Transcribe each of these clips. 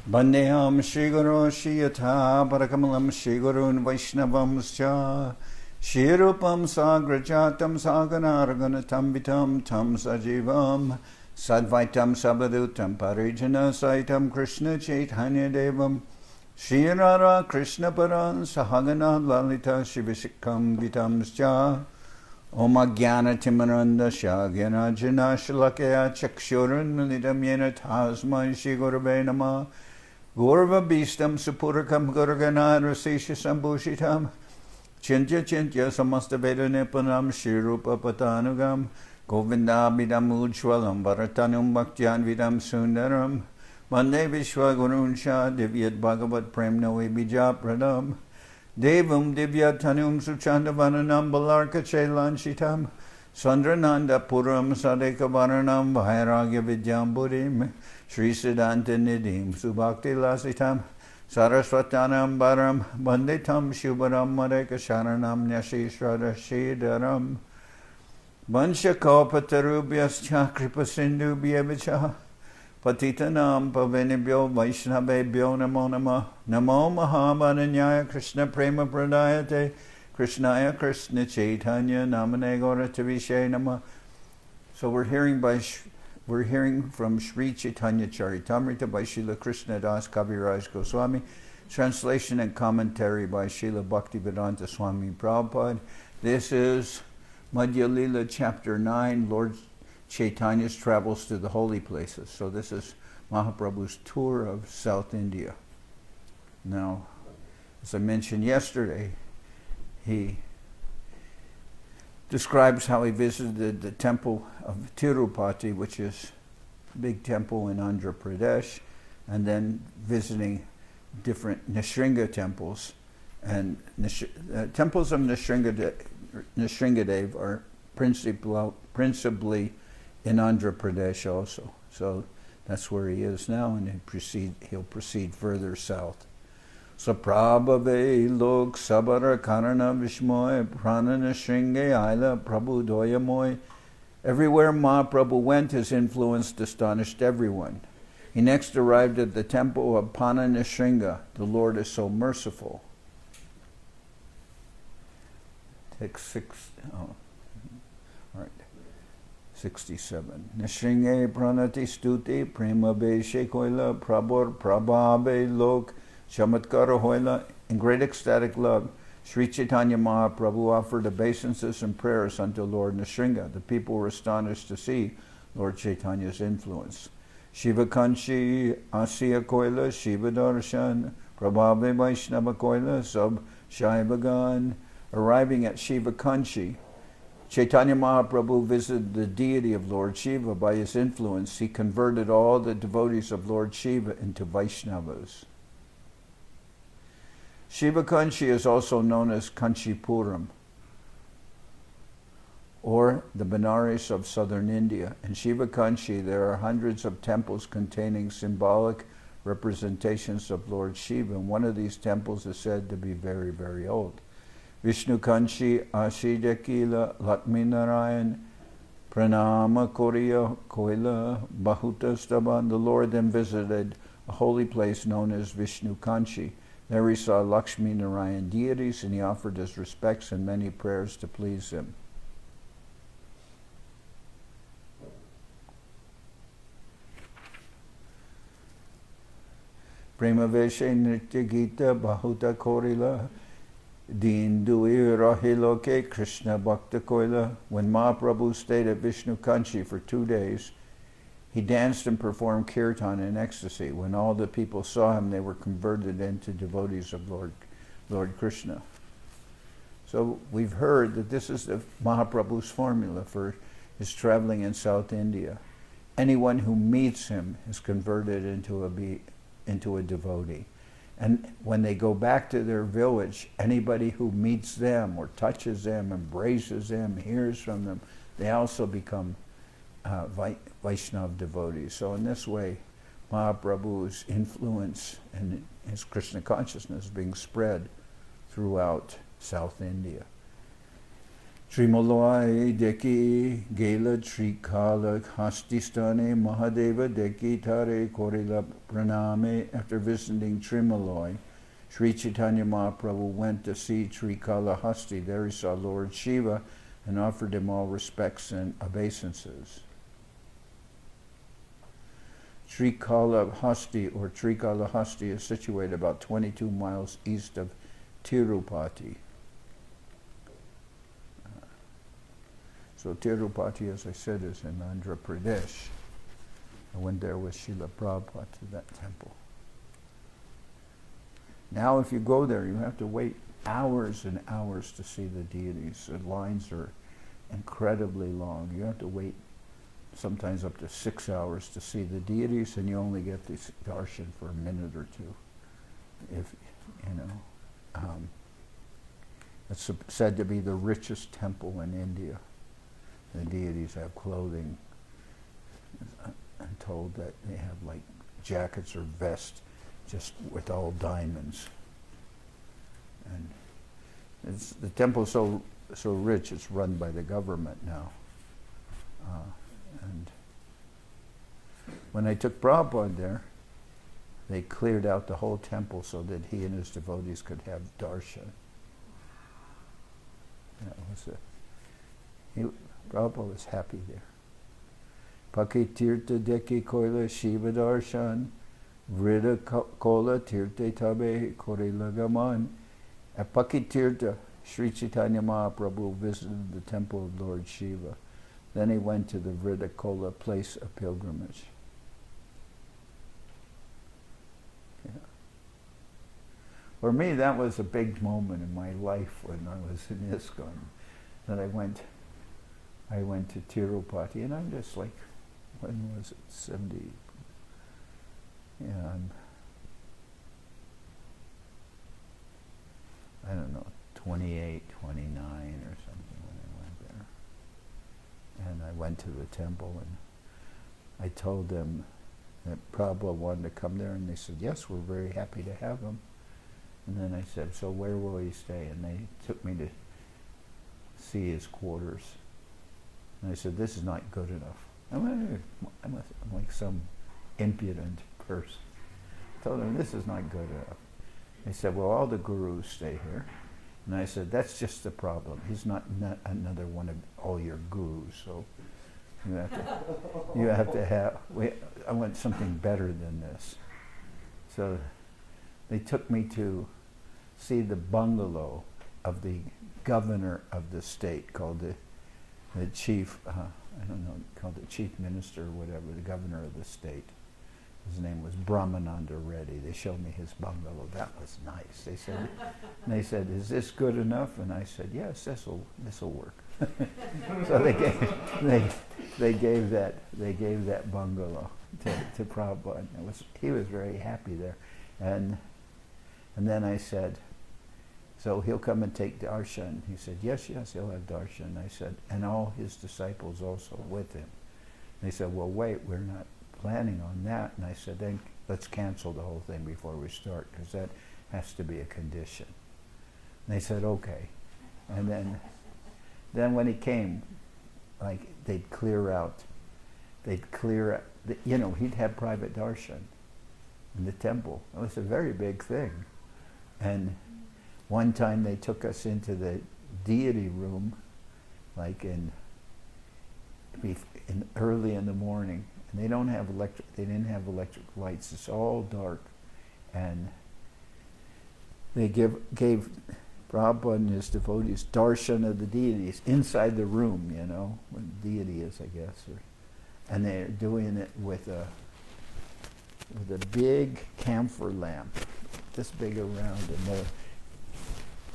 Bandeham Shri Guru Shri Yatha Parakamalam Shri Gurun Vaishnavamscha Shri Rupam Sagrajatam Saganaraganatam Vitam Tam Sajivam Sadvaitam Sabadutam Parijana Saitam Krishna Chaitanya Devam Shri Radha Krishna Paran Sahagana Lalita Shivishikam Vitamscha Om Agyana Timaranda Shagyana Jana Shalakaya Chakshurun Milidam Yena Tasmai Shri Gurave Namah Gurva Bistam Supurakam Gurgana Rasesha Sambhushitam Chintya Chintya Samasta Veda Nipanam Shirupa Patanugam Govinda Bidam Ujwalam Bharatanum Bhaktyan Vidam Sundaram Mande Vishwa Gurunsha Divyat Bhagavat Prem Noe Bija Pradam Devam Divyatanum Suchandavananam Balarka Chelan Sandrananda Puram Sadeka Varanam Vairagya Vidyam Buddhim Sri Siddhanta Nidhim Subhakti Lasitam Saraswatanam Baram Banditam Shubharam Madeka Sharanam Nyashishradha Shidaram Vansha Kalpatarubhyascha Kripa Sindhubhyevacha Patitanam Pavanibhyo Vaishnavebhyo Namo Namah Namo Mahamananyaya Krishna Prema Pradayate Krishnaya Krishna Chaitanya Namane Gauratavishe Namah. So we're hearing from Sri Chaitanya Charitamrita by Srila Krishna Das Kaviraj Goswami, translation and commentary by Srila Bhaktivedanta Swami Prabhupada. This is Madhya-lila chapter 9, Lord Chaitanya's travels to the holy places. So this is Mahaprabhu's tour of South India. Now, as I mentioned yesterday, he describes how he visited the temple of Tirupati, which is a big temple in Andhra Pradesh, and then visiting different Nrsimha temples. And temples of Nrsimhadev are principally in Andhra Pradesh also. So that's where he is now, and he'll proceed further south. Saprabhave lok sabara karana vishmoy pranana shringe aila prabhu doyamoy. Everywhere Mahaprabhu went, his influence astonished everyone. He next arrived at the temple of Pananashringa. The Lord is so merciful. Text 67. Nashringe pranati stuti prema be shekoila prabhor prabhabe lok chamatkara hoila. In great ecstatic love, Sri Chaitanya Mahaprabhu offered obeisances and prayers unto Lord Nrsimha. The people were astonished to see Lord Chaitanya's influence. Shiva Kanchi Asiya Koila Shiva Darshan Prabhave Vaishnava Koila Sab Shaivagan. Arriving at Shiva Kanchi, Chaitanya Mahaprabhu visited the deity of Lord Shiva. By his influence, he converted all the devotees of Lord Shiva into Vaishnavas. Shiva Kanchi is also known as Kanchipuram, or the Benares of southern India. In Shiva Kanchi, there are hundreds of temples containing symbolic representations of Lord Shiva, and one of these temples is said to be very, very old. Vishnu Kanchi Ashidakila Lakshmi Narayan Pranama Koriya Koila Bahuta Staban. The Lord then visited a holy place known as Vishnu Kanchi. There he saw Lakshmi Narayan deities, and he offered his respects and many prayers to please him. Prema Veshe Nritya Gita Bahuta Korila Dindui Rahiloke Krishna Bhakta Koila. When Mahaprabhu stayed at Vishnu Kanchi for 2 days, he danced and performed kirtan in ecstasy. When all the people saw him, they were converted into devotees of Lord Krishna. So we've heard that this is the Mahaprabhu's formula for his traveling in South India. Anyone who meets him is converted into a devotee. And when they go back to their village, anybody who meets them or touches them, embraces them, hears from them, they also become Vaishnava devotees. So in this way, Mahaprabhu's influence and his Krishna consciousness being spread throughout South India. Trimalai deki gela trikala hastistane Mahadeva deki tare korila praname. After visiting Trimalai, Sri Chaitanya Mahaprabhu went to see Trikala Hasti. There he saw Lord Shiva and offered him all respects and obeisances. Trikalahasti or Trikalahasti is situated about 22 miles east of Tirupati. So Tirupati, as I said, is in Andhra Pradesh. I went there with Srila Prabhupada to that temple. Now if you go there, you have to wait hours and hours to see the deities. The lines are incredibly long. You have to wait sometimes up to 6 hours to see the deities, and you only get this darshan for a minute or two. If you know, it's said to be the richest temple in India. The deities have clothing. I'm told that they have like jackets or vests just with all diamonds. And the temple's so rich, it's run by the government now. And when I took Prabhupada there, they cleared out the whole temple so that he and his devotees could have darshan. Prabhupada was happy there. Pakitirtha deki koila Shiva darshan, vrida kola tirte tabe korila gaman. At Pakitirtha, Sri Chaitanya Mahaprabhu visited the temple of Lord Shiva. Then he went to the Vridakola place of pilgrimage. Yeah. For me, that was a big moment in my life when I was in ISKCON. That I went to Tirupati, and I'm just like, when was it? 70. Yeah, I don't know, 28, 29 or something when I went there. And I went to the temple, and I told them that Prabhupada wanted to come there, and they said, yes, we're very happy to have him. And then I said, so where will he stay? And they took me to see his quarters. And I said, this is not good enough. I'm like some impudent person. I told them, this is not good enough. They said, well, all the gurus stay here. And I said, that's just the problem. He's not another one of all your gurus, so you have to have, I want something better than this. So they took me to see the bungalow of the governor of the state, called the chief, I don't know, called the chief minister or whatever, the governor of the state. His name was Brahmananda Reddy. They showed me his bungalow. That was nice. They said, is this good enough? And I said, yes, this'll work. So they gave that bungalow to Prabhupada. He was very happy there. And then I said, so he'll come and take darshan. He said, yes, he'll have darshan. I said, and all his disciples also with him. They said, well, wait, we're not planning on that. And I said, then let's cancel the whole thing before we start, because that has to be a condition. And they said, okay. And then when he came, like they'd clear out, he'd have private darshan in the temple. It was a very big thing. And one time they took us into the deity room, like early in the morning, and they didn't have electric lights. It's all dark, and they gave Prabhupada and his devotees darshan of the deities inside the room, where the deity is, I guess, and they're doing it with a big camphor lamp, this big around, and they're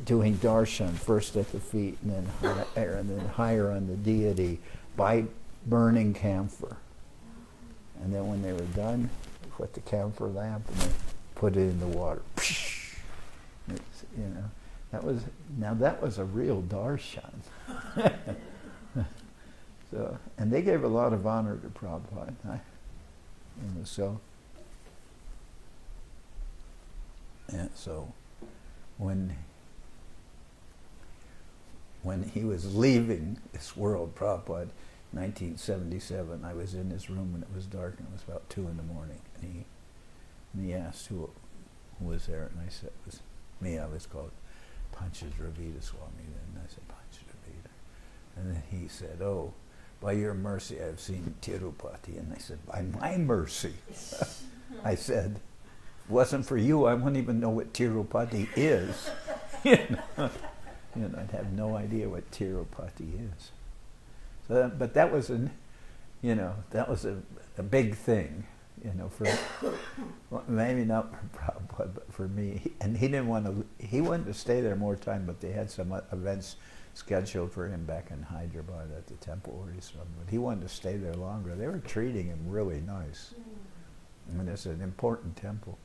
doing darshan first at the feet and then higher on the deity by burning camphor. And then when they were done, they put the camphor lamp and they put it in the water. That was a real darshan. So, and they gave a lot of honor to Prabhupada. So when when he was leaving this world, Prabhupada, 1977, I was in his room and it was dark and it was about 2 in the morning. And he asked who was there, and I said, it was me. I was called Panchadravida Swami, and I said, Panchadravida. And then he said, oh, by your mercy I've seen Tirupati. And I said, by my mercy? I said, if it wasn't for you, I wouldn't even know what Tirupati is. I'd have no idea what Tirupati is. So, but that was a big thing, for well, maybe not for Prabhupada, but for me. And he wanted to stay there more time, but they had some events scheduled for him back in Hyderabad at the temple where he's from. But he wanted to stay there longer. They were treating him really nice. I mean, it's an important temple.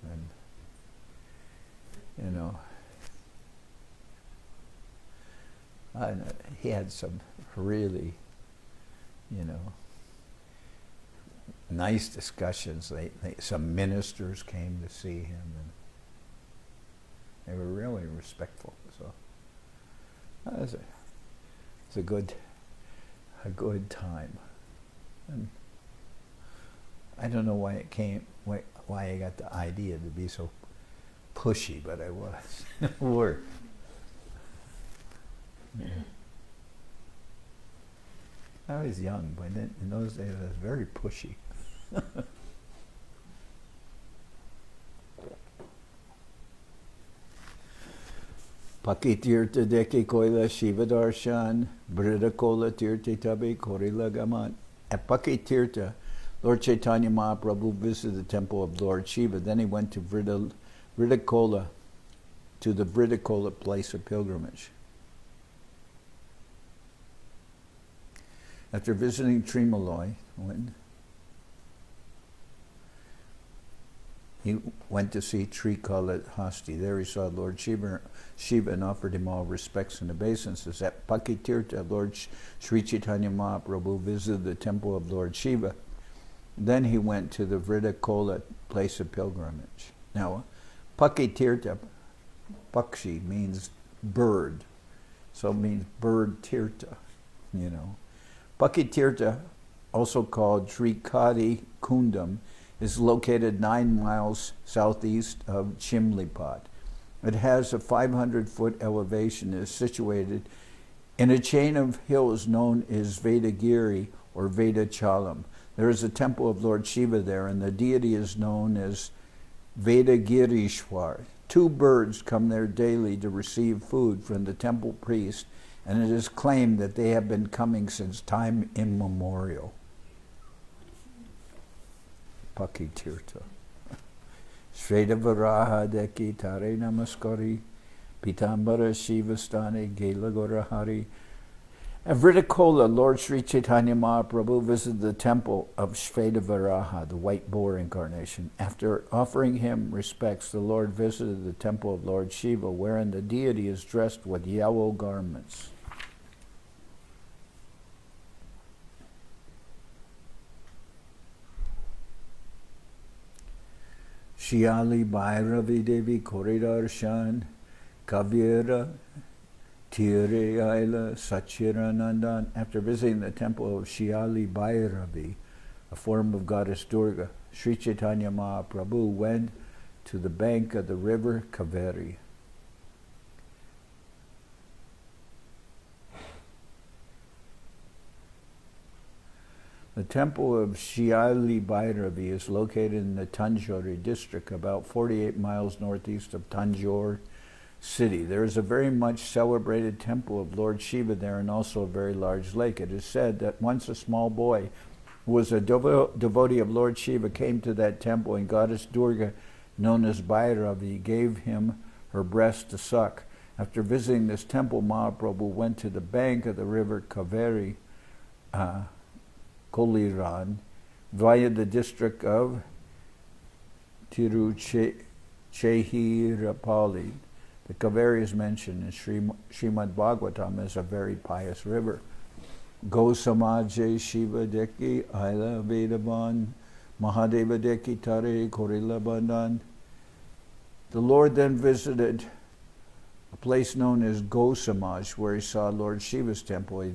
And, he had some really, nice discussions. Some ministers came to see him, and they were really respectful. So it's a good time. And I don't know why I got the idea to be so pushy, but I was. Or yeah. I was young, but in those days I was very pushy. Pakitirtha deke koila Shiva darshan, Brida kola tirtha tabe korila gaman. At Pakitirtha, Lord Chaitanya Mahaprabhu visited the temple of Lord Shiva. Then he went to Vridakola, to the Vridakola place of pilgrimage. After visiting Trimaloi, he went to see Trikaladhasti. There he saw Lord Shiva and offered him all respects and obeisances. At Pakitirtha, Lord Sri Chaitanya Mahaprabhu visited the temple of Lord Shiva. Then he went to the Vridakola place of pilgrimage. Now, Pakitirtha, Pakshi means bird, so it means bird tirtha, Pakitirtha, also called Srikadi Kundam, is located 9 miles southeast of Chimlipat. It has a 500-foot elevation and is situated in a chain of hills known as Vedagiri or Vedachalam. There is a temple of Lord Shiva there, and the deity is known as Vedagirishwar. 2 birds come there daily to receive food from the temple priest, and it is claimed that they have been coming since time immemorial. Pakitirtha. Shveda Varaha Deki Tare Namaskari Pitambara Shivastane Gela Gorahari. At Vridakola, Lord Sri Chaitanya Mahaprabhu visited the temple of Shveda Varaha, the white boar incarnation. After offering him respects, the Lord visited the temple of Lord Shiva, wherein the deity is dressed with yellow garments. Shiali Bhairavi Devi Koridarshan Kavyera Tire Aila Sachiranandan. After visiting the temple of Shiali Bhairavi, a form of goddess Durga, Sri Chaitanya Mahaprabhu went to the bank of the river Kaveri. The temple of Shiali Bhairavi is located in the Tanjore district, about 48 miles northeast of Tanjore city. There is a very much celebrated temple of Lord Shiva there, and also a very large lake. It is said that once a small boy who was a devotee of Lord Shiva came to that temple, and goddess Durga, known as Bhairavi, gave him her breast to suck. After visiting this temple, Mahaprabhu went to the bank of the river Kaveri, Koliran, via the district of Tiruchirappalli. The Kaveri is mentioned in Srimad Bhagavatam as a very pious river. Gosamaje Shiva Deki Aila Vedavan Mahadeva Deki Tare Korila Bandhan. The Lord then visited a place known as Gosamaj, where he saw Lord Shiva's temple. He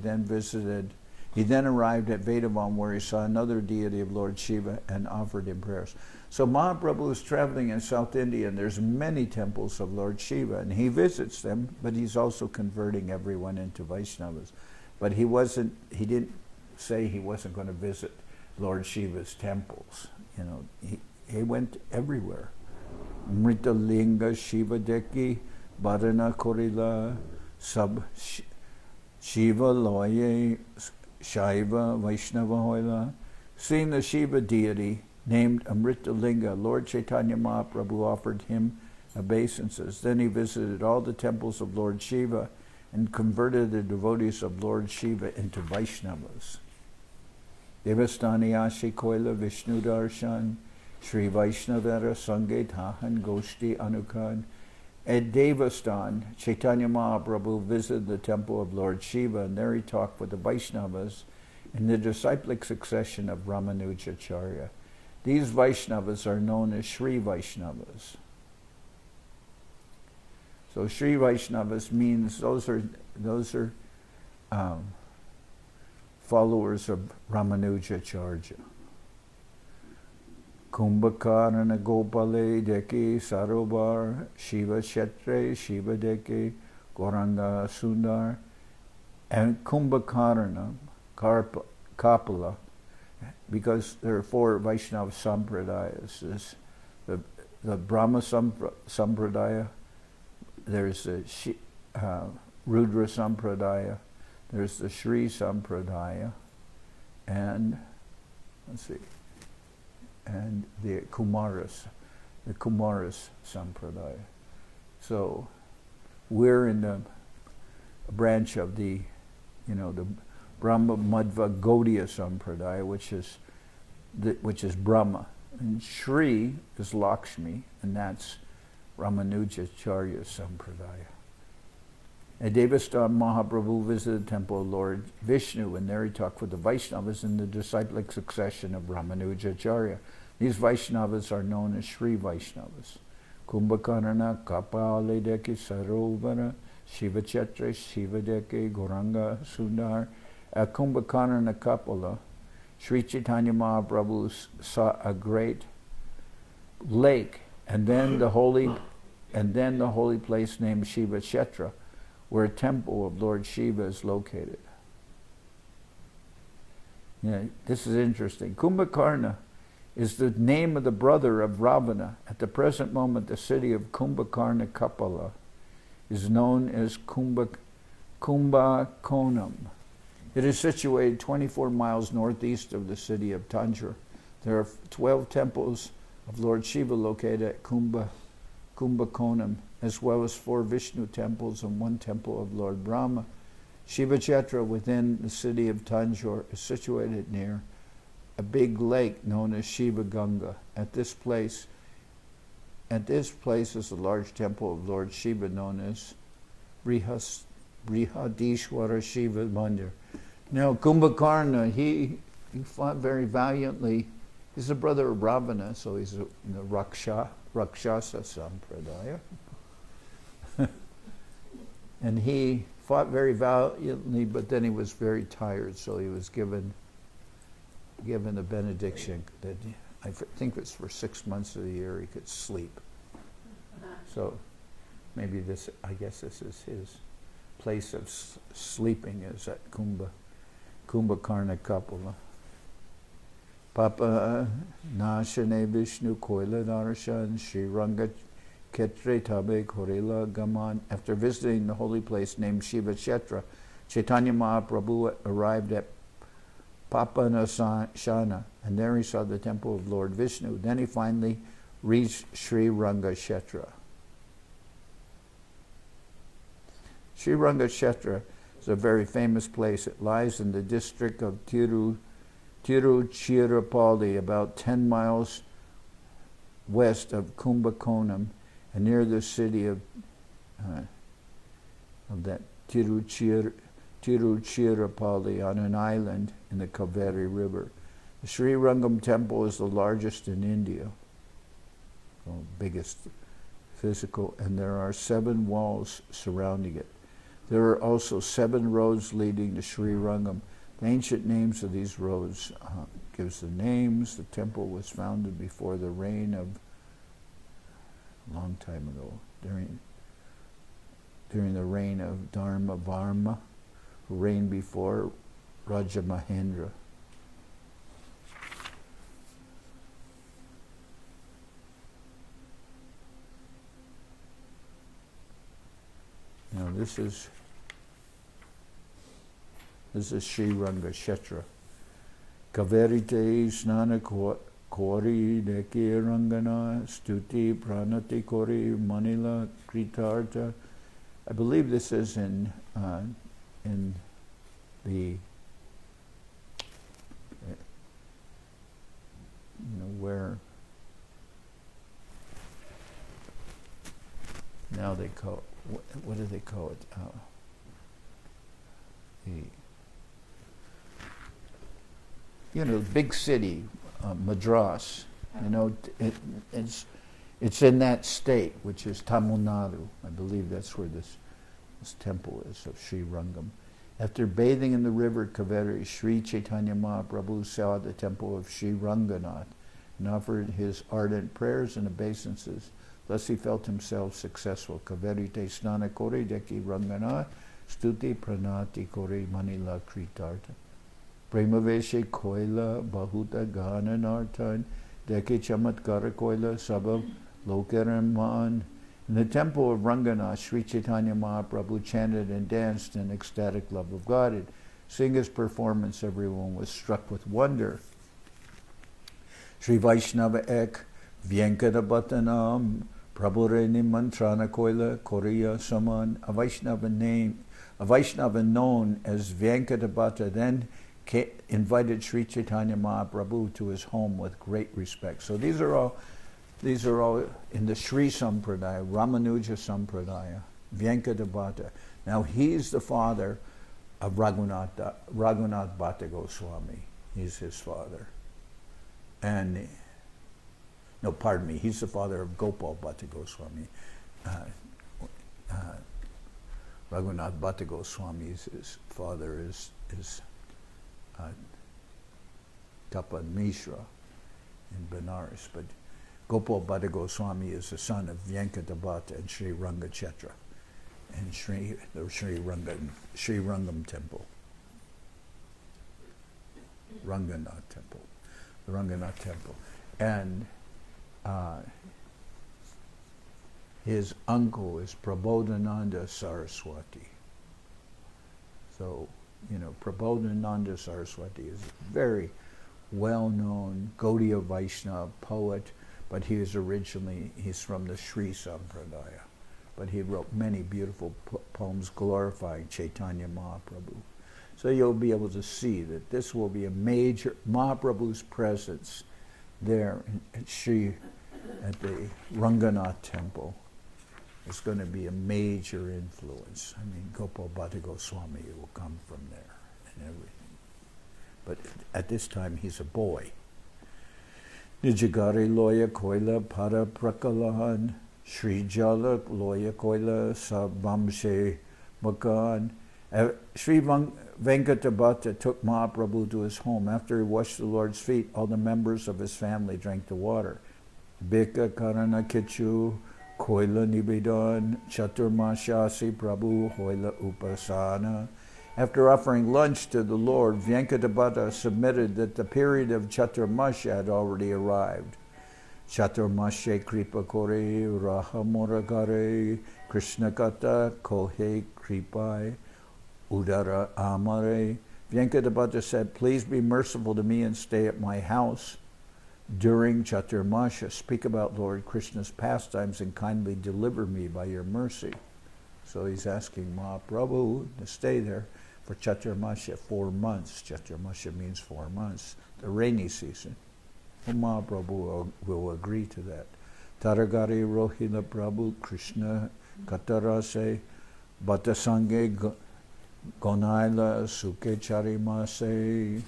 then arrived at Vedavan, where he saw another deity of Lord Shiva and offered him prayers. So Mahaprabhu is traveling in South India, and there's many temples of Lord Shiva, and he visits them, but he's also converting everyone into Vaishnavas. But he didn't say he wasn't going to visit Lord Shiva's temples. You know, he went everywhere. Mrita Linga, Shiva Deki, Bharana Korila, Sab Shiva Loye, Shaiva, Vaishnava Hoila. Seeing the Shiva deity named Amrita Linga, Lord Chaitanya Mahaprabhu offered him obeisances. Then he visited all the temples of Lord Shiva and converted the devotees of Lord Shiva into Vaishnavas. Devastani Ashi Koila Vishnu Darshan, Sri Vaishnavara Sange Tahan Goshti Anukan. At Devastan, Chaitanya Mahaprabhu visited the temple of Lord Shiva, and there he talked with the Vaishnavas in the disciplic succession of Ramanujacharya. These Vaishnavas are known as Sri Vaishnavas. So Sri Vaishnavas means those are followers of Ramanujacharya. Kumbhakarana Gopale Deke Sarobar Shiva Kshetre Shiva Deke Goranga Sundar. And Kumbhakarana Kapala, because there are 4 Vaishnava Sampradayas. There's the Brahma Sampradaya, there's the Rudra Sampradaya, there's the Sri Sampradaya, and and the Kumaras Sampradaya. So we're in the branch of the Brahma Madhva Gaudiya Sampradaya, which is Brahma. And Shri is Lakshmi, and that's Ramanujacharya Sampradaya. At Devastan, Mahaprabhu visited the temple of Lord Vishnu, and there he talked with the Vaishnavas in the disciplic succession of Ramanujacharya. These Vaishnavas are known as Sri Vaishnavas. Kumbhakarana Kapale Deke Sarovara Shiva Chetra Shiva Deke Goranga Sundar. At Kumbhakarana Kapala, Sri Chaitanya Mahaprabhu saw a great lake, and then the holy place named Shiva Kshetra, where a temple of Lord Shiva is located. Yeah, this is interesting. Kumbhakarna is the name of the brother of Ravana. At the present moment, the city of Kumbhakarna Kapala is known as Kumbhakonam. It is situated 24 miles northeast of the city of Tanjore. There are 12 temples of Lord Shiva located at Kumbhakonam, as well as 4 Vishnu temples and 1 temple of Lord Brahma. Shiva Kshetra within the city of Tanjore is situated near a big lake known as Shiva Ganga. At this place is a large temple of Lord Shiva known as Brihadishwara Shiva Mandir. Now Kumbhakarna, he fought very valiantly. He's the brother of Ravana, so he's in the Rakshasa Sampradaya. And he fought very valiantly, but then he was very tired, so he was given a benediction that I think it's for 6 months of the year he could sleep. So maybe this is his place of sleeping, is at Kumbhakarna Kapala. Papa Nashane Vishnu Koila Darshan Sri Ranga Ketre Tabe Korila Gaman. After visiting the holy place named Shiva Kshetra, Chaitanya Mahaprabhu arrived at Papanashana, and there he saw the temple of Lord Vishnu. Then he finally reached Sri Ranga Kshetra. Sri Ranga Kshetra is a very famous place. It lies in the district of Tiruchirappalli, about 10 miles west of Kumbhakonam, and near the city of that Tiruchirappalli, on an island in the Kaveri River. The Sri Rangam temple is the largest in India, biggest physical, and there are 7 walls surrounding it. There are also 7 roads leading to Sri Rangam. The ancient names of these roads gives the names. The temple was founded before the reign of, a long time ago, during the reign of Dharma Varma, who reigned before Raja Mahendra. Now this is Sri Ranga Kshetra. Kaverite snana kori deki rangana stuti pranati kori manila kritarta. I believe this is in the where now they call what do they call it? The big city, Madras. It's in that state, which is Tamil Nadu. I believe that's where this temple is of Sri Rangam. After bathing in the river Kaveri, Sri Chaitanya Mahaprabhu saw the temple of Sri Ranganath and offered his ardent prayers and obeisances. Thus he felt himself successful. Kaveri te snana kori deki Ranganath, stuti pranati kori manila kritarta. Premaveshe koila bahuta gana nartan, deki chamatkara koila sabab lokaraman. In the temple of Ranganath, Sri Chaitanya Mahaprabhu chanted and danced in ecstatic love of God. Seeing his performance, everyone was struck with wonder. Sri Vaishnava ek Vyankadabatanam Prabhureni Mantrana Koila Korea Saman. A Vaishnava known as Vyankadabhata then invited Sri Chaitanya Mahaprabhu to his home with great respect. So these are all in the Sri Sampradaya, Ramanuja Sampradaya, Vyankadabhata. Now he's the father of Raghunath Bhatta Goswami. He's his father. And, no, pardon me, he's the father of Gopal Bhatta Goswami. Raghunath Bhatta Goswami's his father is Tapan Mishra in Benares, but Gopal Bhatta Goswami is the son of Vyankadabhata and Sri Rangachetra and Sri Rangam temple, Ranganath temple, the Ranganath temple, and his uncle is Prabodhananda Saraswati. So, Prabodhananda Saraswati is a very well-known Gaudiya Vaishnava poet, but he's from the Sri Sampradaya. But he wrote many beautiful poems glorifying Chaitanya Mahaprabhu. So you'll be able to see that this will be a major, Mahaprabhu's presence there at the Ranganath temple is going to be a major influence. I mean, Gopal Bhatta Goswami will come from there and everything. But at this time, he's a boy. Nijagari loya koila para prakalahan, Sri Jala loya koila sabamshe makan. Sri Venkatabhata took Mahaprabhu to his home. After he washed the Lord's feet, all the members of his family drank the water. Bika karana kichu, koila nibedan, chaturmashasi prabhu, hoila upasana. After offering lunch to the Lord, Vyankadabhata submitted that the period of Chaturmasya had already arrived. Chaturmasya kripa kore, rahamuragare, Krishna kata, kohe kripai, udara amare. Vyankadabhata said, please be merciful to me and stay at my house during Chaturmasya. Speak about Lord Krishna's pastimes and kindly deliver me by your mercy. So he's asking Mahaprabhu to stay there for Chaturmasya, 4 months. Chaturmasya means 4 months, the rainy season. Well, Mahaprabhu will agree to that. Taragari Rohila Prabhu Krishna Katarase Bhatasange Gonaila Suke Charimase.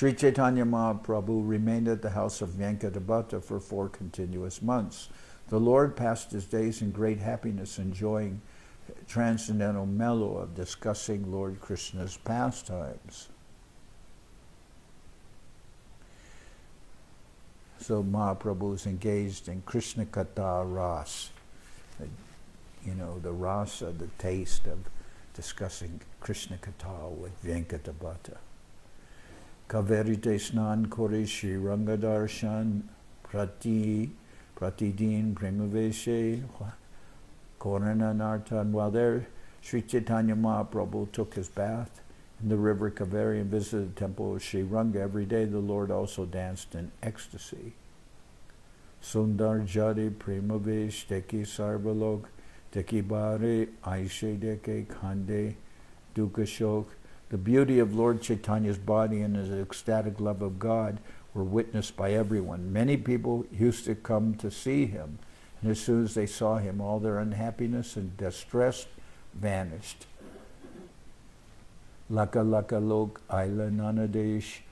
Sri Chaitanya Mahaprabhu remained at the house of Venkatapati for 4 continuous months. The Lord passed his days in great happiness, enjoying transcendental mellow of discussing Lord Krishna's pastimes. So Mahaprabhu is engaged in Krishna Katha Ras, the rasa, the taste of discussing Krishna Katha with Venkatapati. Kaverite snan kore Shri Rangadarshan pratidin premaveshe korananartan. While there, Sri Chaitanya Mahaprabhu took his bath in the river Kaveri and visited the temple of Sri Ranga. Every day the Lord also danced in ecstasy. Sundar Jari Premavesh Deki Sarvalok Deki Bare Aishe Deke Khande Dukashok. The beauty of Lord Chaitanya's body and his ecstatic love of God were witnessed by everyone. Many people used to come to see him, and as soon as they saw him, all their unhappiness and distress vanished. Laka Laka Lok Aila Nanadesh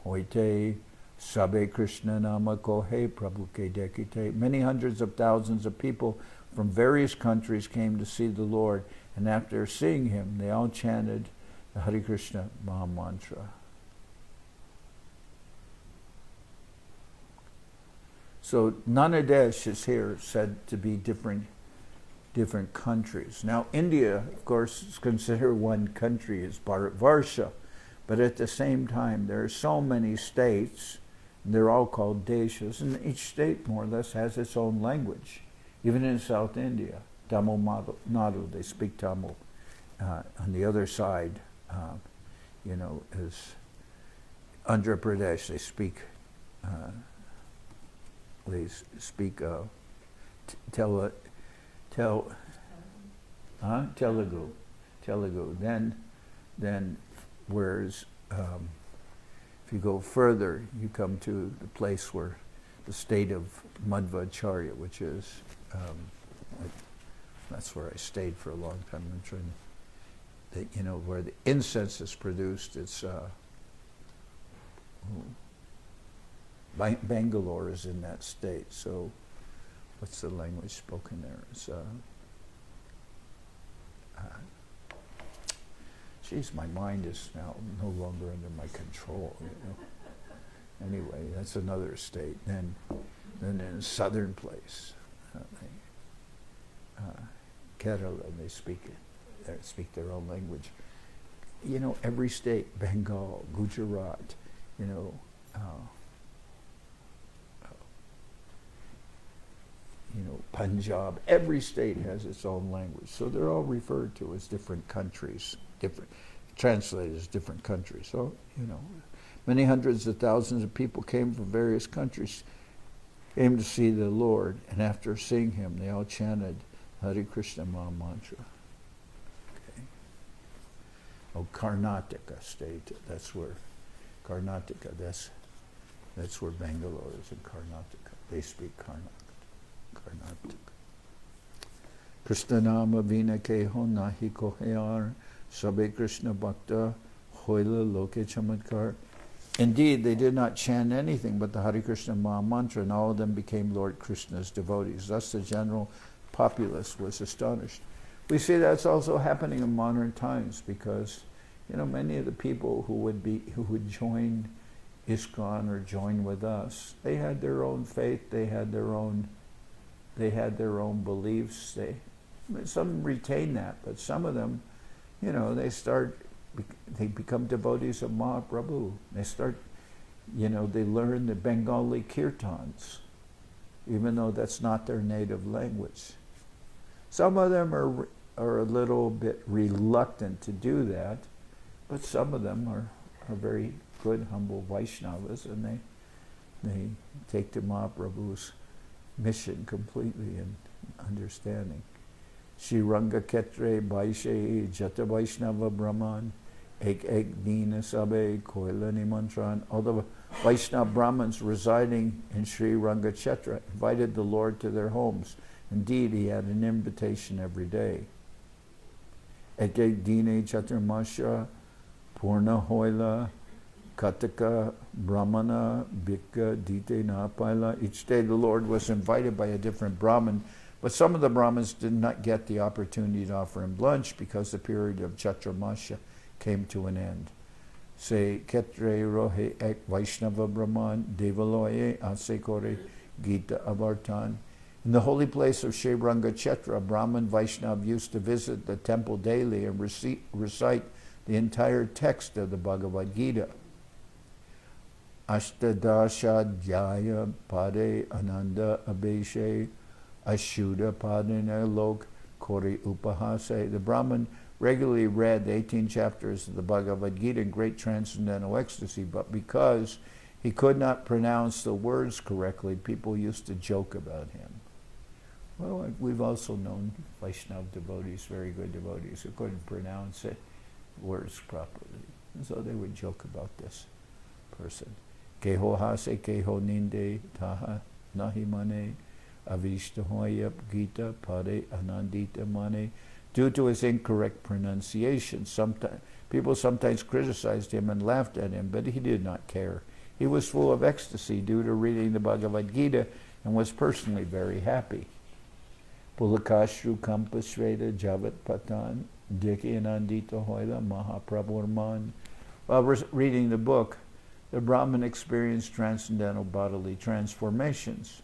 Koite Sabe Krishna Nama Kohe Prabhu Ke Dekite. Many hundreds of thousands of people from various countries came to see the Lord, and after seeing him, they all chanted the Hare Krishna Maha Mantra. So Nanadesh is here said to be different countries. Now India, of course, is considered one country as Bharatvarsha, but at the same time there are so many states, and they're all called deshas, and each state more or less has its own language. Even in South India, Tamil Nadu, they speak Tamil. On the other side, is Andhra Pradesh. They speak Telugu. Then, whereas if you go further, you come to the place where the state of Madhya-lila, which is that's where I stayed for a long time. I'm trying to, where the incense is produced. It's Bangalore is in that state. So, what's the language spoken there? It's my mind is now no longer under my control. Anyway, that's another state. Then in a southern place, Kerala, they speak their own language. Every state, Bengal, Gujarat, Punjab, every state has its own language. So they're all referred to as different countries, translated as different countries. So, many hundreds of thousands of people came from various countries, came to see the Lord, and after seeing him, they all chanted Hare Krishna Maha Mantra. Okay. Oh, Karnataka state, that's where Karnataka, that's where Bangalore is, in Karnataka. They speak Karnataka. Krishna Nama Vina Keho Nahi Koheyar Sabe Krishna Bhakta Hoila Loke Chamatkar. Indeed, they did not chant anything but the Hare Krishna Maha Mantra, and all of them became Lord Krishna's devotees. Thus the general populace was astonished. We see that's also happening in modern times, because many of the people who would join ISKCON or join with us, they had their own faith, they had their own beliefs. Some retain that, but some of them, they become devotees of Mahaprabhu. They start, they learn the Bengali kirtans, even though that's not their native language. Some of them are a little bit reluctant to do that, but some of them are very good, humble Vaishnavas, and they take to Mahaprabhu's mission completely and understanding. Shri Ranga Ketre Baishe Jata Vaishnava Brahman Ek Dina Sabe Koila Nimantran. All the Vaishnava Brahmins residing in Sri Ranga Kshetra invited the Lord to their homes. Indeed, he had an invitation every day. Ek Dine Chaturmasha Purna Hoila Kataka, Brahmana, Bhikka, Dite, Napaila. Each day the Lord was invited by a different Brahmin, but some of the Brahmins did not get the opportunity to offer him lunch because the period of Chaturmasya came to an end. Se Ketre Rohe Ek Vaishnava Brahman, Devaloye Asekore Gita Avartan. In the holy place of Shrivanga Kshetra, Brahman Vaishnav used to visit the temple daily and recite the entire text of the Bhagavad Gita. Ashtadashadhyaya Pade Ananda Abheshe Ashuddha Padena Lok Kori Upahase. The Brahman regularly read the 18 chapters of the Bhagavad Gita in great transcendental ecstasy, but because he could not pronounce the words correctly, people used to joke about him. Well, we've also known Vaishnava devotees, very good devotees, who couldn't pronounce words properly. And so they would joke about this person. Keho hase keho ninde taha nahi mane avishtahoyap gita pade anandita mane. Due to his incorrect pronunciation, people sometimes criticized him and laughed at him, but he did not care. He was full of ecstasy due to reading the Bhagavad Gita and was personally very happy. Pulakashru Kampasveda Javat Patan Diki Anandita Hoila Mahaprabhu. While reading the book, the Brahmin experienced transcendental bodily transformations.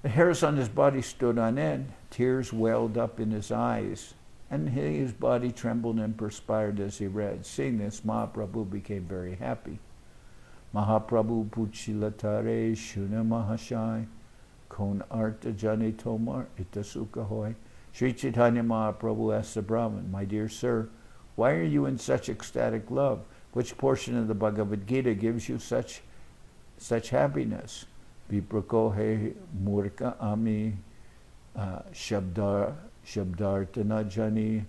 The hairs on his body stood on end, tears welled up in his eyes, and his body trembled and perspired as he read. Seeing this, Mahaprabhu became very happy. Mahaprabhu Puchilatare Shuna Mahashai Kon Arta Jani Tomar Itasuka Hoy. Sri Chaitanya Mahaprabhu asked the Brahmin, "My dear sir, why are you in such ecstatic love? Which portion of the Bhagavad Gita gives you such happiness?" Viprakohe Murka Ami Shabdartana Jani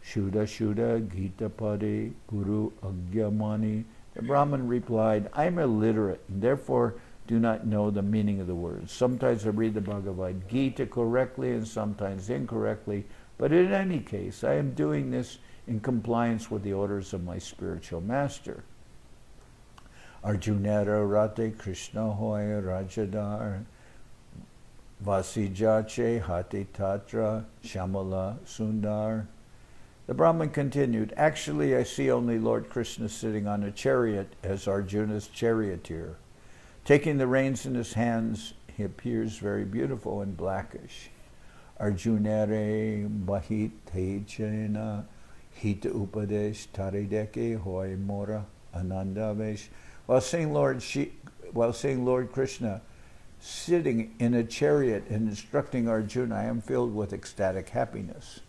Shuddha Gita Pade Guru Agyamani. The Brahmin replied, "I am illiterate and therefore do not know the meaning of the words. Sometimes I read the Bhagavad Gita correctly and sometimes incorrectly, but in any case, I am doing this in compliance with the orders of my spiritual master." Arjunara Rate Krishna Hoy Rajadar Vasijache Hate Tatra Shamala Sundar. The Brahmin continued, "Actually, I see only Lord Krishna sitting on a chariot as Arjuna's charioteer. Taking the reins in his hands, he appears very beautiful and blackish. Arjunare Bahit Tejena Hita Upadesh Tarideke Hoy Mora Anandavesh. While seeing Lord Krishna sitting in a chariot and instructing Arjuna, I am filled with ecstatic happiness.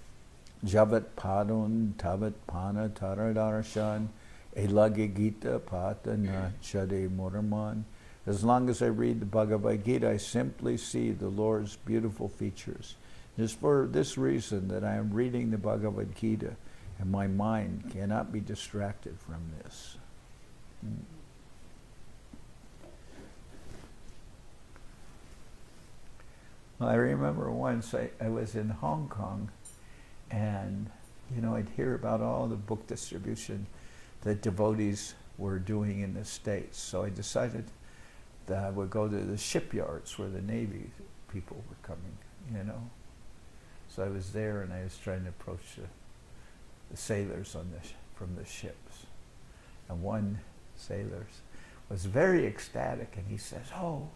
Javat Padun Tavat Pana Taradarshan Elage Gita Pata Na Chade Moraman. As long as I read the Bhagavad Gita, I simply see the Lord's beautiful features. It is for this reason that I am reading the Bhagavad Gita, and my mind cannot be distracted from this." I remember once I was in Hong Kong, and I'd hear about all the book distribution that devotees were doing in the States. So I decided that I would go to the shipyards where the Navy people were coming, So I was there and I was trying to approach the sailors from the ships. And one sailor was very ecstatic, and he says, "Oh,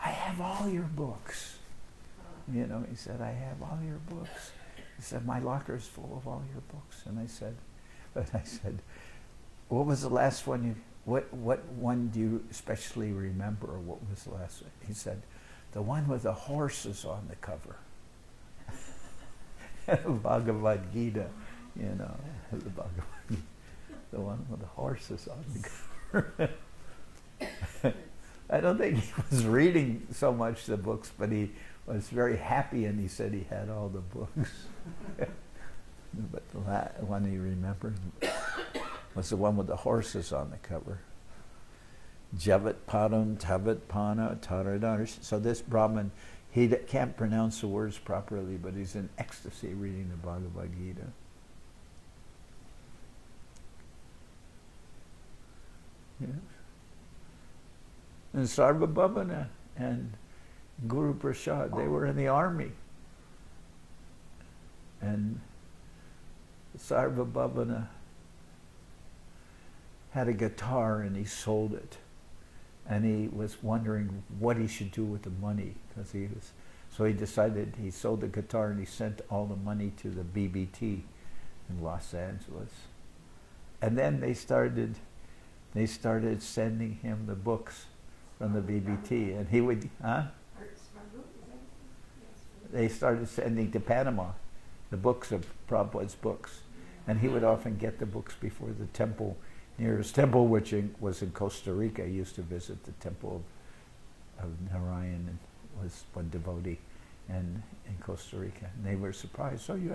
I have all your books." He said, "I have all your books." He said, "My locker is full of all your books." And I said, "What was the last one what one do you especially remember? Or what was the last one?" He said, "The one with the horses on the cover." Bhagavad Gita, the Bhagavad Gita, the one with the horses on the cover. I don't think he was reading so much the books, but he was very happy, and he said he had all the books. But the one he remembered was the one with the horses on the cover. Javat Padam Tavat Pana Taradarish. So this Brahmin, he can't pronounce the words properly, but he's in ecstasy reading the Bhagavad Gita. Yes. And Sarvabhavana and Guru Prasad, they were in the army. And Sarvabhavana had a guitar and he sold it. And he was wondering what he should do with the money, because so he decided he sold the guitar and he sent all the money to the BBT in Los Angeles. And then they started sending him the books from the BBT, and he would, They started sending to Panama the books of Prabhupada's books, and he would often get the books before the temple, nearest temple, which was in Costa Rica. He used to visit the temple of Narayan, and was one devotee, and in Costa Rica. And they were surprised. So you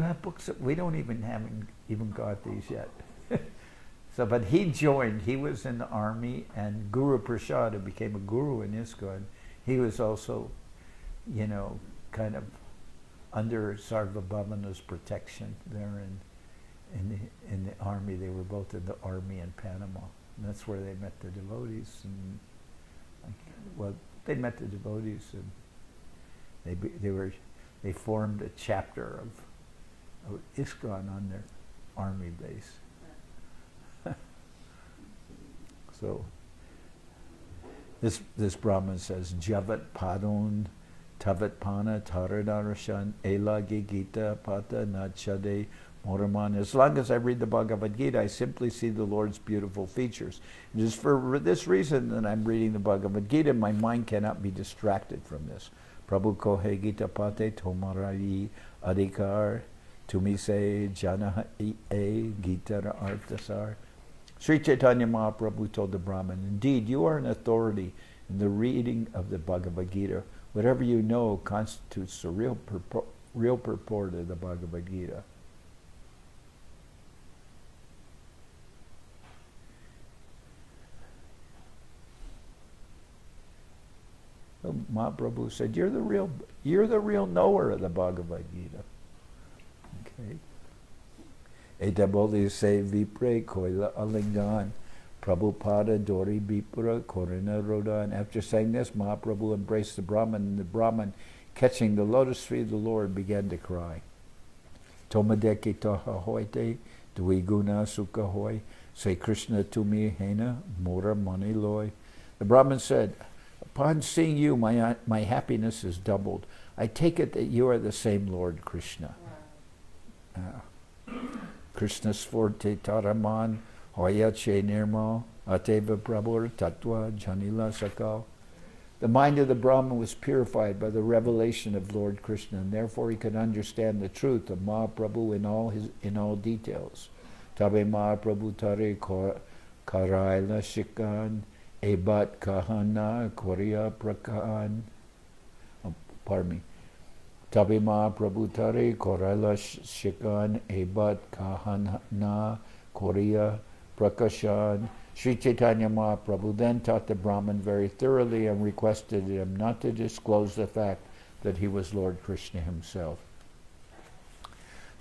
have books that we don't even got these yet. So, but he joined. He was in the army, and Guru Prasad, who became a guru in ISKCON, he was also, kind of under Sarvabhavana's protection there in the army. They were both in the army in Panama. And that's where they met the devotees. And they met the devotees, and they formed a chapter of ISKCON on their army base. So this Brahmin says, Javat Padon Tavat Pana Taradarashan Elagi Gita Pata Nachade Moraman. As long as I read the Bhagavad Gita, I simply see the Lord's beautiful features. It is for this reason that I'm reading the Bhagavad Gita. My mind cannot be distracted from this. Prabhu Kohe Gita Pate Tomarai Adhikar Tumise Jana E Gita Arthasar. Sri Chaitanya Mahaprabhu told the Brahmin, indeed, you are an authority in the reading of the Bhagavad Gita. Whatever you know constitutes the real purport of the Bhagavad Gita. So Mahaprabhu said, you're the real knower of the Bhagavad Gita. Okay. Etaboli se vipre koila alingan Prabhupada dori bipura korina rodan. After saying this, Mahaprabhu embraced the Brahman, and the Brahman, catching the lotus feet of the Lord, began to cry. Tomadeki toha hoite duiguna sukha hoy say Krishna tumi hena mora mani loy. The Brahman said, upon seeing you, my happiness is doubled. I take it that you are the same Lord Krishna. Krishna Sforte Taraman Hoya Che Nirmal Ateva Prabhur Tattva Janila Sakal. The mind of the Brahman was purified by the revelation of Lord Krishna, and therefore he could understand the truth of Mahaprabhu in all details. Tabe Mahaprabhu Tare Karaila Shikan Ebat Kahana Korea Prakan. Tabi Mahaprabhu Tare Koraila Shikan Ebat Kahana Korea Prakashan. Sri Chaitanya Mahaprabhu then taught the Brahman very thoroughly and requested him not to disclose the fact that he was Lord Krishna himself.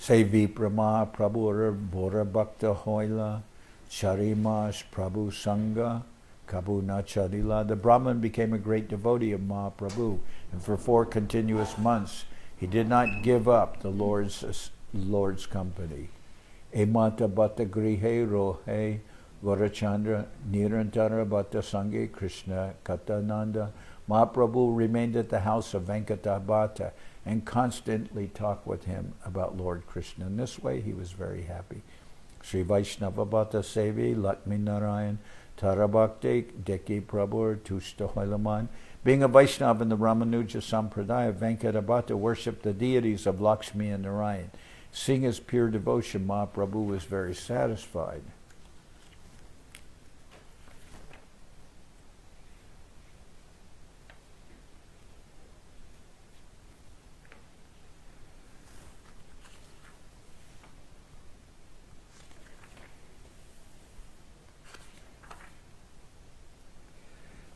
Sevi Brahma Prabhu Bora Bhakta Hoila Charimas Prabhu Sangha Kabu Nachadila. The Brahman became a great devotee of Mahaprabhu, and for 4 continuous months he did not give up the Lord's company. Emata Bhatta Grihe Rohe Gorachandra Nirantara Bhatta Sanghe Krishna Katananda. Mahaprabhu remained at the house of Venkatabhata and constantly talked with him about Lord Krishna. In this way he was very happy. Sri Vaishnava Bhatta Sevi Lakshmi Narayan Tarabhakti Deki Prabhu Tushta Hoilaman. Being a Vaishnava in the Ramanuja Sampradaya, Venkatabhata worshipped the deities of Lakshmi and Narayan. Seeing his pure devotion, Mahaprabhu was very satisfied.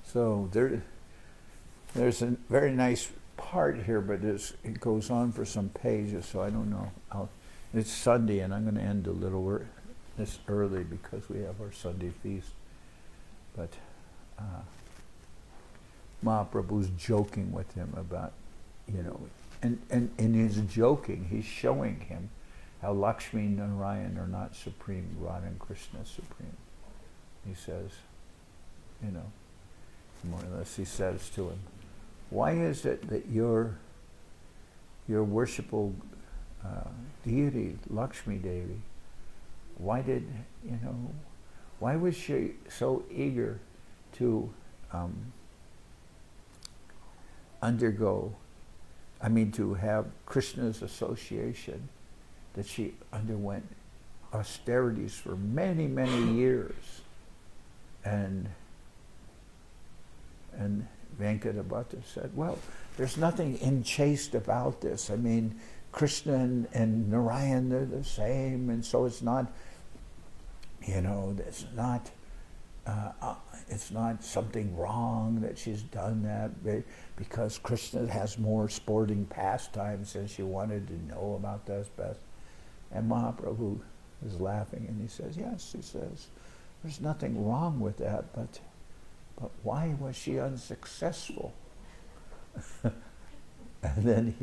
So there's a very nice part here, but it goes on for some pages, so I don't know. It's Sunday, and I'm going to end a little this early because we have our Sunday feast. But Mahaprabhu's joking with him about, and in his joking, he's showing him how Lakshmi and Narayan are not supreme, Radha and Krishna is supreme. He says, more or less he says to him, why is it that your worshipful deity, Lakshmi Devi, why was she so eager to to have Krishna's association, that she underwent austerities for many, many years. And Venkatabhatta said, well, there's nothing unchaste about this. I mean, Krishna and Narayan, they're the same, and so it's not, it's not something wrong that she's done that, because Krishna has more sporting pastimes and she wanted to know about those best. And Mahaprabhu is laughing and he says, yes, he says, there's nothing wrong with that, but why was she unsuccessful? And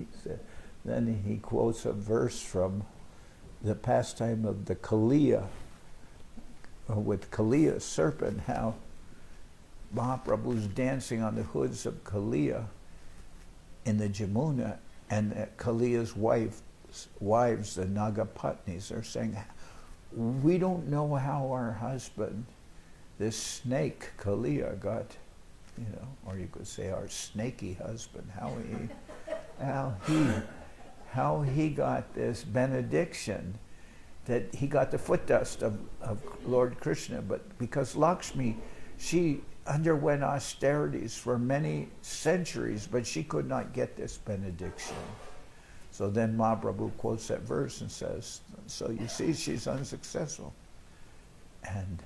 then he quotes a verse from the pastime of the Kaliya, with Kaliya's serpent, how Mahaprabhu's dancing on the hoods of Kaliya in the Jamuna, and Kaliya's wives, the Nagapatnis, are saying, we don't know how our husband, this snake Kaliya, got, or you could say our snaky husband, how he got this benediction, that he got the foot dust of Lord Krishna. But because Lakshmi, she underwent austerities for many centuries, but she could not get this benediction. So then Mahaprabhu quotes that verse and says, so you see, she's unsuccessful. And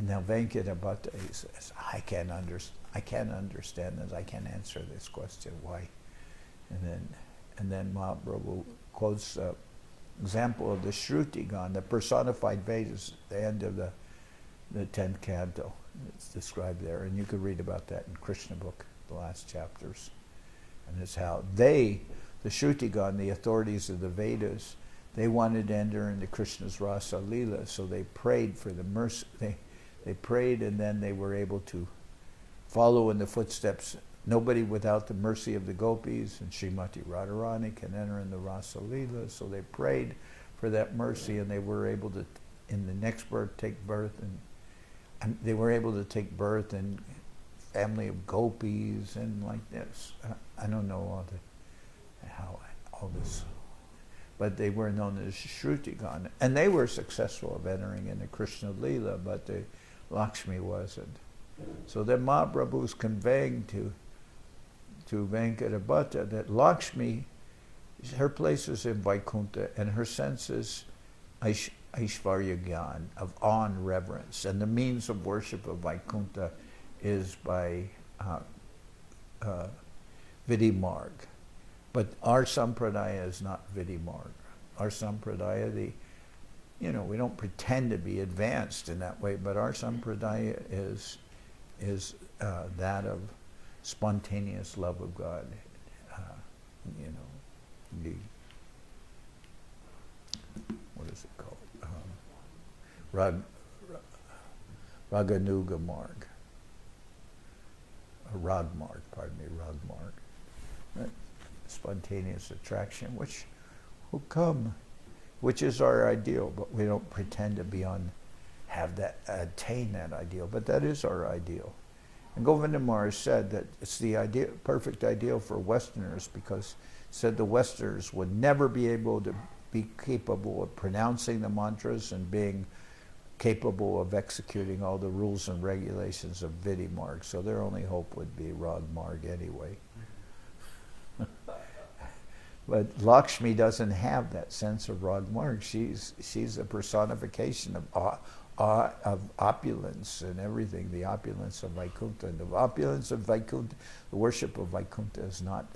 now Venkatabhatta, he says, I can't understand this. I can't answer this question. Why? And then Mahaprabhu quotes the example of the Shrutigan, the personified Vedas, the end of the 10th canto. It's described there, and you could read about that in Krishna book, the last chapters. And it's how the Shrutigan, the authorities of the Vedas, they wanted to enter into Krishna's Rasa-lila, so they prayed for the mercy. They prayed, and then they were able to follow in the footsteps. Nobody without the mercy of the gopis and Srimati Radharani can enter in the Rasa-lila, so they prayed for that mercy, and they were able to, in the next birth, take birth, and they were able to take birth in family of gopis and like this. I don't know how all this, but they were known as Shrutigan, and they were successful of entering into Krishna Lila, but the Lakshmi wasn't. So then Mahaprabhu is conveying to Venkatabhatta that Lakshmi, her place is in Vaikuntha, and her sense is Aishvarya Gyan, of awe and reverence. And the means of worship of Vaikuntha is by Vidhi Marg. But our Sampradaya is not Vidhi Marg. Our Sampradaya, we don't pretend to be advanced in that way, but our Sampradaya is that of spontaneous love of God. What is it called? Raganuga Marg. Rag Marg, Rag Marg. Right? Spontaneous attraction, which will come, which is our ideal, but we don't pretend to attain that ideal, but that is our ideal. And Govinda Maharaj said that it's the perfect ideal for Westerners, because he said the Westerners would never be able to be capable of pronouncing the mantras and being capable of executing all the rules and regulations of Vidhi Marg. So their only hope would be Rag Marg anyway. But Lakshmi doesn't have that sense of Rag Marg. She's a personification of opulence and everything, the opulence of Vaikuntha. And the opulence of Vaikuntha, the worship of Vaikuntha is not,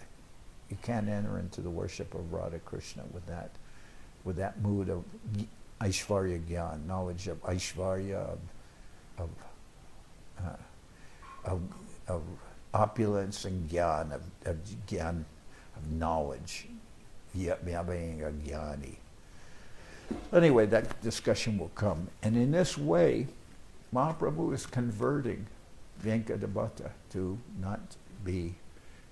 you can't enter into the worship of Radha Krishna with that mood of Aishvarya Gyan, knowledge of Aishvarya, of of opulence and gyan, of gyan, of knowledge, being a jnani. Anyway, that discussion will come. And in this way, Mahaprabhu is converting Venkadabhata to not be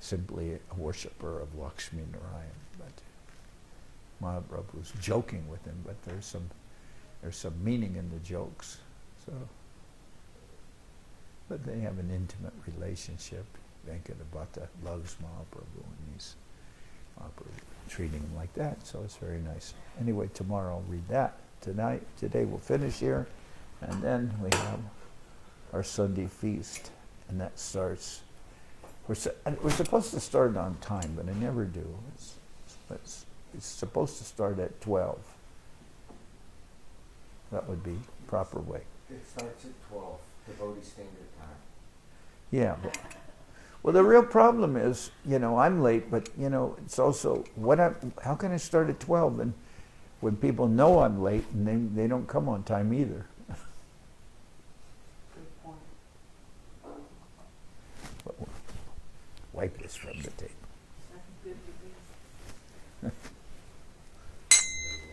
simply a worshipper of Lakshmi Narayan, but Mahaprabhu is joking with him, but there's some meaning in the jokes. So, but they have an intimate relationship. Venkadabhata loves Mahaprabhu, and he's Mahaprabhu treating him like that. So it's very nice. Anyway, tomorrow I'll read that. Today we'll finish here, and then we have our Sunday feast, and that starts. We're supposed to start on time, but I never do. It's supposed to start at 12. That would be proper way. It starts at 12, devotee standard time. Yeah. Well, the real problem is, I'm late, but, it's also, how can I start at 12? And when people know I'm late, and they don't come on time either. Good point. Wipe this from the table. That's good to be.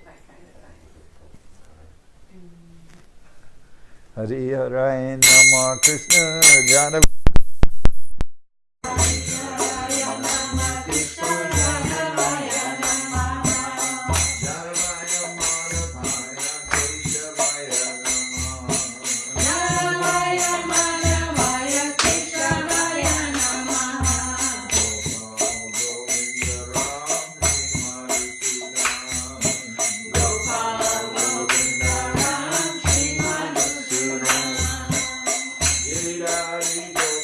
That kind of thing. Hari Hare Nama Krishna Jana. Hare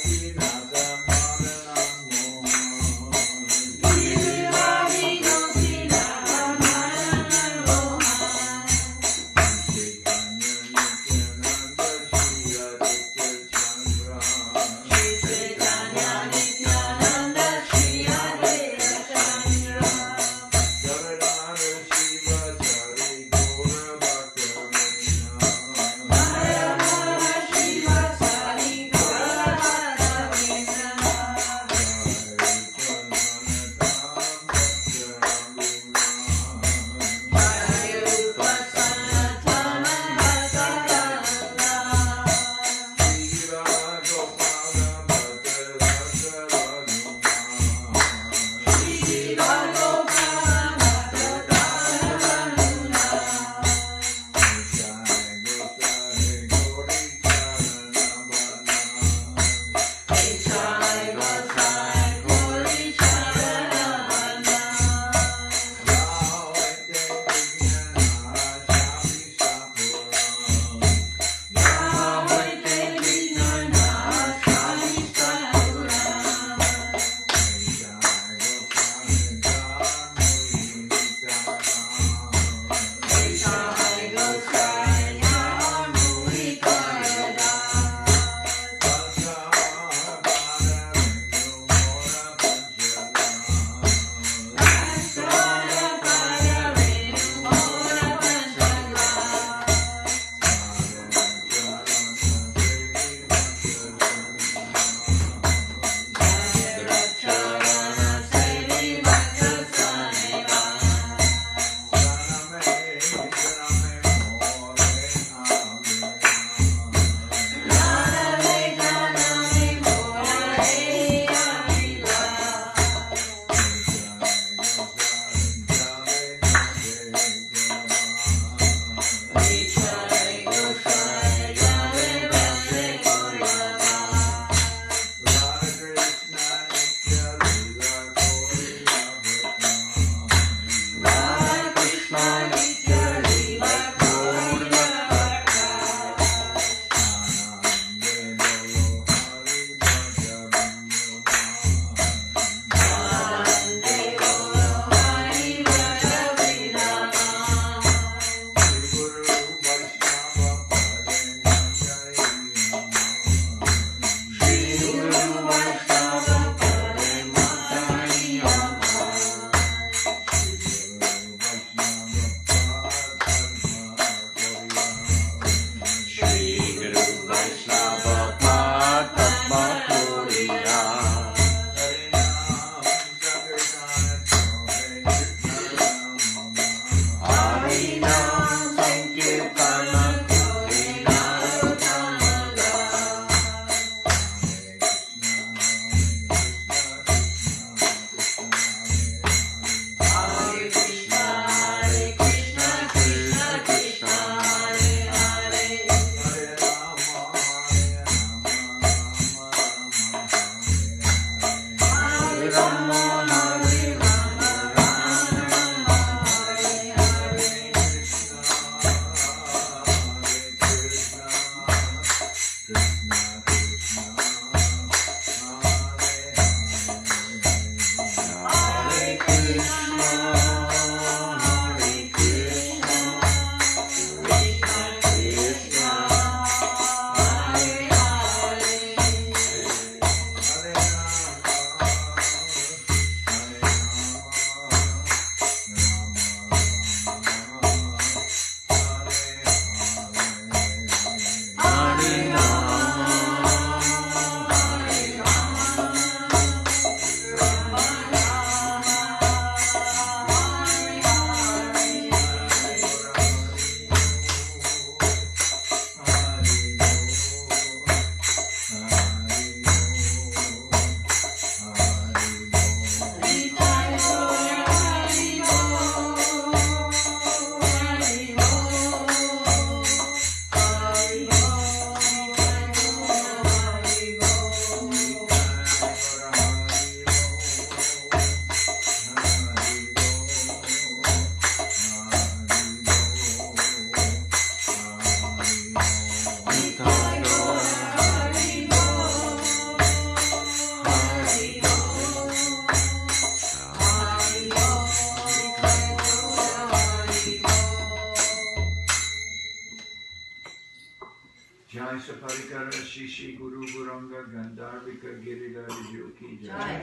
Jai Saparikara Shishi Guru Guranga Gandharvika Giridhara Ki Jai.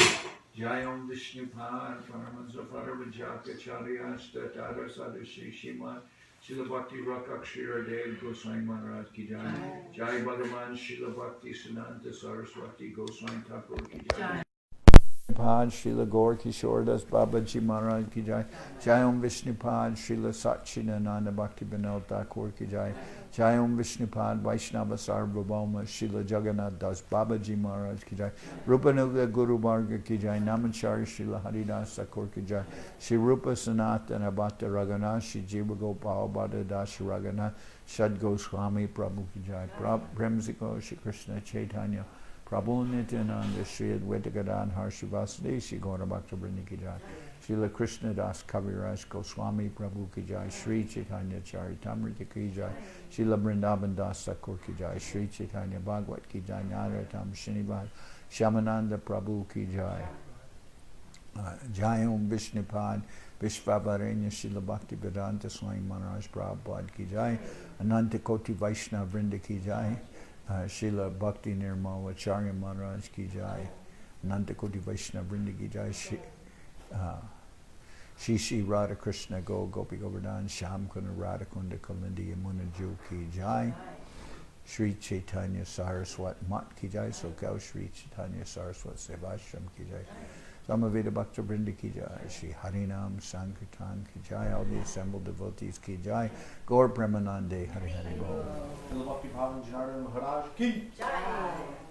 Jai Om Vishnupad Paramahansa Paramajaka Statara Sadashi Shima Srila Bhakti Rakakshira Dev Goswami Maharaj Ki Jai. Jai Bhagavan Srila Bhakti Siddhanta Saraswati Goswami Thakur Ki Jai. Pad Srila Gaur Kishore Das Babaji Maharaj Ki Jai. Jai Om Vishnupad Srila Satchidananda Bhakti Vinod Thakur Ki Jai. Jai Om Vishnupad Vaishnava Sarvabhauma Srila Jagannath Das Babaji Maharaj Ki Jai. Rupanuga Guru Varga Ki Jai. Namachari Srila Haridas Thakur Ki Jai. Shri Rupa Sanatana Bhatta Raghunath Shri Jiva Gopal Bhatta Das Raghunath Shad Goswami Prabhu Ki Jai. Premsiko Shri Krishna Chaitanya Prabhu Nityananda Shri Advaita Gadadhar Harshivasade Shri Gaura Bhakta Vrinda Ki Jai. Srila Krishna Das Kaviraj Goswami Prabhu Ki Jai. Sri Chaitanya Charitamrita Ki Jai. Srila Vrindavan Das Thakur Ki Jai. Sri Chaitanya Bhagavat Ki Jai. Naratam Srinivas Shyamananda Prabhu Ki Jai. Jai Om Vishnupad Vishvavarenya Srila Bhakti Vedanta Swami Maharaj Prabhupada Ki Jai. Ananta Koti Vaishnava Vrinda Ki Jai. Srila Bhakti Nirmal Acharya Maharaj Ki Jai. Ananta Koti Vaishnava Vrinda Ki Jai. Shri Radha Krishna Go Gopi Govardhan Sham Kuna Radha Kunda Kalindi Yamuna Ju Ki Jai. Sri Chaitanya Saraswat Mat Ki Jai. Soquel Sri Chaitanya Saraswat Seva Ashram Ki Jai. Samaveda Bhakta Vrinda Ki Jai. Shri Harinam Sankirtan Ki Jai. All the assembled devotees Ki Jai. Gaur Premanande Hari Hari Bol. Bhakti Pavan Janardan Maharaj Ki Jai.